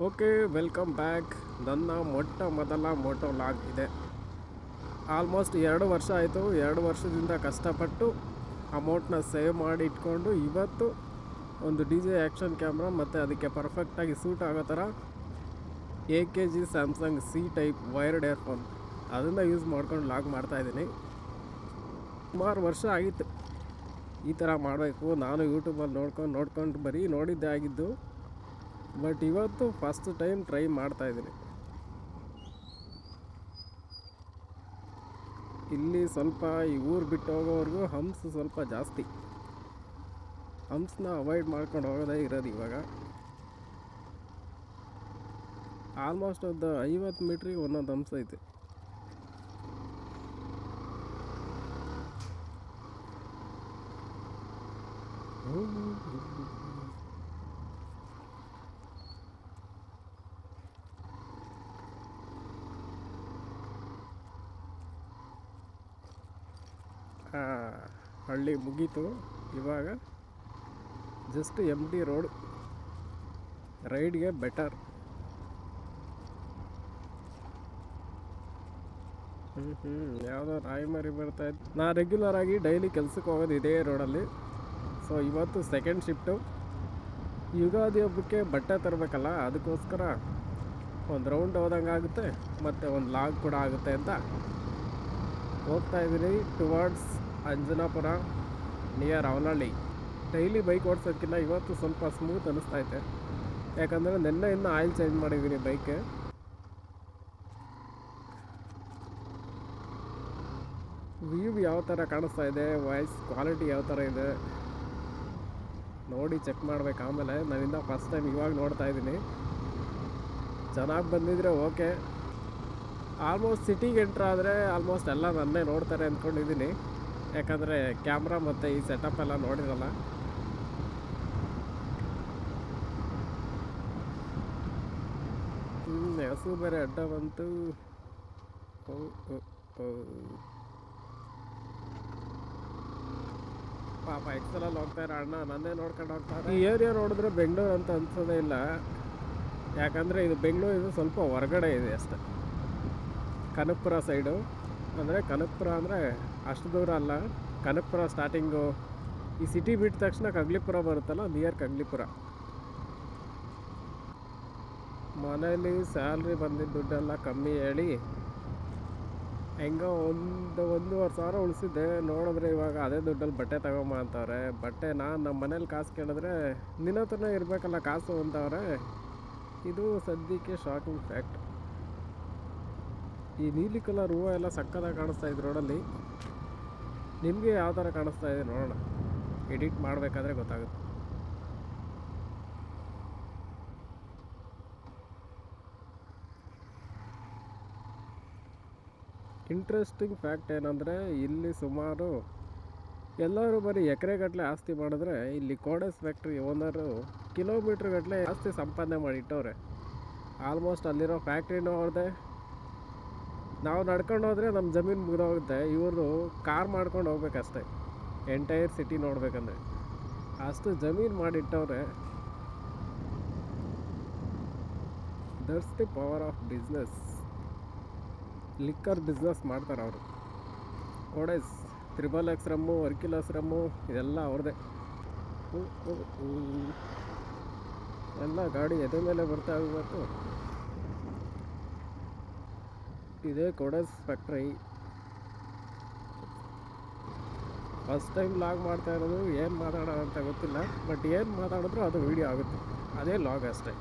Okay, welcome back. ನನ್ನ ಮೊದಲ Moto vlog ಇದೆ. ಆಲ್ಮೋಸ್ಟ್ 2 ವರ್ಷ ಆಯಿತು. 2 ವರ್ಷದಿಂದ ಕಷ್ಟಪಟ್ಟು ಅಮೌಂಟ್ನ ಸೇವ್ ಮಾಡಿ ಇಟ್ಕೊಂಡು ಇವತ್ತು ಒಂದು ಡಿ ಜೆ ಆ್ಯಕ್ಷನ್ ಕ್ಯಾಮ್ರಾ ಮತ್ತು ಅದಕ್ಕೆ ಪರ್ಫೆಕ್ಟಾಗಿ ಸೂಟ್ ಆಗೋ ಥರ AKG Samsung C type wired earphone ಅದನ್ನು ಯೂಸ್ ಮಾಡ್ಕೊಂಡು ವ್ಲಾಗ್ ಮಾಡ್ತಾಯಿದ್ದೀನಿ. ಸುಮಾರು ವರ್ಷ ಆಗಿತ್ತು ಈ ಥರ ಮಾಡಬೇಕು. ನಾನು ಯೂಟ್ಯೂಬಲ್ಲಿ ನೋಡ್ಕೊಂಡು ಬರೀ ನೋಡಿದ್ದೇ ಆಗಿದ್ದು. ಬಟ್ ಇವತ್ತು ಫಸ್ಟ್ ಟೈಮ್ ಟ್ರೈ ಮಾಡ್ತಾಯಿದ್ದೀನಿ. ಇಲ್ಲಿ ಸ್ವಲ್ಪ ಈ ಊರು ಬಿಟ್ಟು ಹೋಗೋವರೆಗೂ ಹಂಪ್ಸ್ ಸ್ವಲ್ಪ ಜಾಸ್ತಿ. ಹಂಪ್ಸ್ನ ಅವಾಯ್ಡ್ ಮಾಡ್ಕೊಂಡು ಹೋಗೋದೇ ಇರೋದು ಇವಾಗ. ಆಲ್ಮೋಸ್ಟ್ ಒಂದು 50 ಮೀಟ್ರಿಗೆ ಒಂದೊಂದು ಹಂಪ್ಸ್ ಐತೆ. ಹಳ್ಳಿ ಮುಗೀತು. ಇವಾಗ ಜಸ್ಟ್ ಎಂಟಿ ರೋಡ್. ರೈಡ್ಗೆ ಬೆಟರ್. ಯಾವುದೋ ನಾಯಿ ಮರಿ ಬರ್ತಾಯಿತ್ತು. ನಾನು ರೆಗ್ಯುಲರ್ ಆಗಿ ಡೈಲಿ ಕೆಲ್ಸಕ್ಕೆ ಹೋಗೋದು ಇದೇ ರೋಡಲ್ಲಿ. ಸೊ ಇವತ್ತು ಸೆಕೆಂಡ್ ಶಿಫ್ಟು. ಯುಗಾದಿ ಹಬ್ಬಕ್ಕೆ ಬಟ್ಟೆ ತರಬೇಕಲ್ಲ, ಅದಕ್ಕೋಸ್ಕರ ಒಂದು ರೌಂಡ್ ಹೋದಂಗೆ ಆಗುತ್ತೆ ಮತ್ತು ಒಂದು ಲಾಗ್ ಕೂಡ ಆಗುತ್ತೆ ಅಂತ ಹೋಗ್ತಾಯಿದ್ದೀನಿ towards Anjanapura near Avanahalli. Daily bike ಓಡಿಸೋಕ್ಕಿಂತ ಇವತ್ತು ಸ್ವಲ್ಪ ಸ್ಮೂತ್ ಅನ್ನಿಸ್ತೈತೆ. ಯಾಕಂದರೆ ನಿನ್ನೆಯಿಂದ ಆಯಿಲ್ ಚೇಂಜ್ ಮಾಡಿದ್ದೀನಿ ಬೈಕ್ಗೆ. ವ್ಯೂ ಯಾವ ಥರ ಕಾಣಿಸ್ತಾ ಇದೆ, ವಾಯ್ಸ್ ಕ್ವಾಲಿಟಿ ಯಾವ ಥರ ಇದೆ ನೋಡಿ ಚೆಕ್ ಮಾಡ್ಬೇಕು. ಆಮೇಲೆ ನಾನಿಂದ ಫಸ್ಟ್ ಟೈಮ್ ಇವಾಗ ನೋಡ್ತಾ ಇದ್ದೀನಿ. ಚೆನ್ನಾಗಿ ಬಂದಿದ್ರೆ ಓಕೆ. ಆಲ್ಮೋಸ್ಟ್ ಸಿಟಿಗೆ ಎಂಟ್ರ್ ಆದರೆ ಆಲ್ಮೋಸ್ಟ್ ಎಲ್ಲ ನನ್ನೇ ನೋಡ್ತಾರೆ ಅಂದ್ಕೊಂಡಿದ್ದೀನಿ. ಯಾಕಂದರೆ ಕ್ಯಾಮ್ರಾ ಮತ್ತು ಈ ಸೆಟಪ್ ಎಲ್ಲ ನೋಡಿರಲ್ಲ. ಹೆಸರು ಬೇರೆ ಅಡ್ಡ ಬಂತು. ಪಾಪ ಎಕ್ಸಲಲ್ಲಿ ಹೋಗ್ತಾರೆ ಅಣ್ಣ, ನನ್ನೇ ನೋಡ್ಕೊಂಡು ಹೋಗ್ತಾರೆ. ಈ ಏರಿಯಾ ನೋಡಿದ್ರೆ ಬೆಂಗಳೂರು ಅಂತ ಅನ್ಸೋದೇ ಇಲ್ಲ. ಯಾಕಂದರೆ ಇದು ಬೆಂಗಳೂರು ಸ್ವಲ್ಪ ಹೊರಗಡೆ ಇದೆ ಅಷ್ಟೆ. ಕನಕಪುರ ಸೈಡು ಅಂದರೆ ಕನಕಪುರ ಅಂದರೆ ಅಷ್ಟು ದೂರ ಅಲ್ಲ. ಕನಕಪುರ ಸ್ಟಾರ್ಟಿಂಗು. ಈ ಸಿಟಿ ಬಿಟ್ಟ ತಕ್ಷಣ ಕಗ್ಲಿಪುರ ಬರುತ್ತಲ್ಲ, ನಿಯರ್ ಕಗ್ಲಿಪುರ. ಮನೇಲಿ ಸ್ಯಾಲ್ರಿ ಬಂದಿದ್ದ ದುಡ್ಡೆಲ್ಲ ಕಮ್ಮಿ ಹೇಳಿ ಹೆಂಗೋ ಒಂದೂವರೆ ಸಾವಿರ ಉಳಿಸಿದ್ದೆ. ನೋಡಿದ್ರೆ ಇವಾಗ ಅದೇ ದುಡ್ಡಲ್ಲಿ ಬಟ್ಟೆ ತಗೊಂಬ ಅಂತವ್ರೆ. ಬಟ್ಟೆ ನಾನು ನಮ್ಮ ಮನೇಲಿ ಕಾಸು ಕೇಳಿದ್ರೆ ನಿನ್ನ ಹತ್ರನೇ ಇರಬೇಕಲ್ಲ ಕಾಸು ಅಂತವ್ರೆ. ಇದು ಸದ್ಯಕ್ಕೆ ಶಾಕಿಂಗ್ ಫ್ಯಾಕ್ಟ್. ಈ ನೀಲಿ ಕಲರ್ ಹೂವು ಎಲ್ಲ ಸಕ್ಕತ್ತಾಗಿ ಕಾಣಿಸ್ತಾ ಇದೆ ರೋಡಲ್ಲಿ. ನಿಮಗೆ ಯಾವ ಥರ ಕಾಣಿಸ್ತಾ ಇದೆ ನೋಡೋಣ. ಎಡಿಟ್ ಮಾಡಬೇಕಾದ್ರೆ ಗೊತ್ತಾಗುತ್ತೆ. ಇಂಟ್ರೆಸ್ಟಿಂಗ್ ಫ್ಯಾಕ್ಟ್ ಏನಂದರೆ ಇಲ್ಲಿ ಸುಮಾರು ಎಲ್ಲರೂ ಬರೀ ಎಕರೆಗಟ್ಟಲೆ ಆಸ್ತಿ ಮಾಡಿದ್ರೆ, ಇಲ್ಲಿ ಕೋಡೆಸ್ ಫ್ಯಾಕ್ಟ್ರಿ ಓನರು ಕಿಲೋಮೀಟ್ರ್ಗಟ್ಟಲೆ ಆಸ್ತಿ ಸಂಪಾದನೆ ಮಾಡಿಟ್ಟವ್ರೆ. ಆಲ್ಮೋಸ್ಟ್ ಅಲ್ಲಿರೋ ಫ್ಯಾಕ್ಟ್ರಿನೂ ಅವ್ರದ್ದೇ. ನಾವು ನಡ್ಕೊಂಡು ಹೋದರೆ ನಮ್ಮ ಜಮೀನು ಮುಗಿದೋಗುತ್ತೆ. ಇವರು ಕಾರ್ ಮಾಡ್ಕೊಂಡು ಹೋಗ್ಬೇಕಷ್ಟೆ ಎಂಟೈರ್ ಸಿಟಿ ನೋಡ್ಬೇಕಂದ್ರೆ. ಅಷ್ಟು ಜಮೀನು ಮಾಡಿಟ್ಟವ್ರೆ. That's the power of business. Liquor business ಮಾಡ್ತಾರೆ ಅವರು. ಕೋಡೆಸ್, XXX ರಮ್ಮು, ವರ್ಕಿಲಸ್ ರಮ್ಮು ಇದೆಲ್ಲ ಅವ್ರದ್ದೇ. ಎಲ್ಲ ಗಾಡಿ ಎದೆ ಮೇಲೆ ಬರ್ತಾ ಹೋಗ್ಬೇಕು. ಇದೇ Khodays factory. First time log ಮಾಡ್ತಾ ಇರೋದು. ಏನು ಮಾತಾಡೋಣ ಅಂತ ಗೊತ್ತಿಲ್ಲ, ಬಟ್ ಏನು ಮಾತಾಡಿದ್ರು ಅದು ವೀಡಿಯೋ ಆಗುತ್ತೆ. ಅದೇ ಲಾಗ್ ಅಷ್ಟೇ.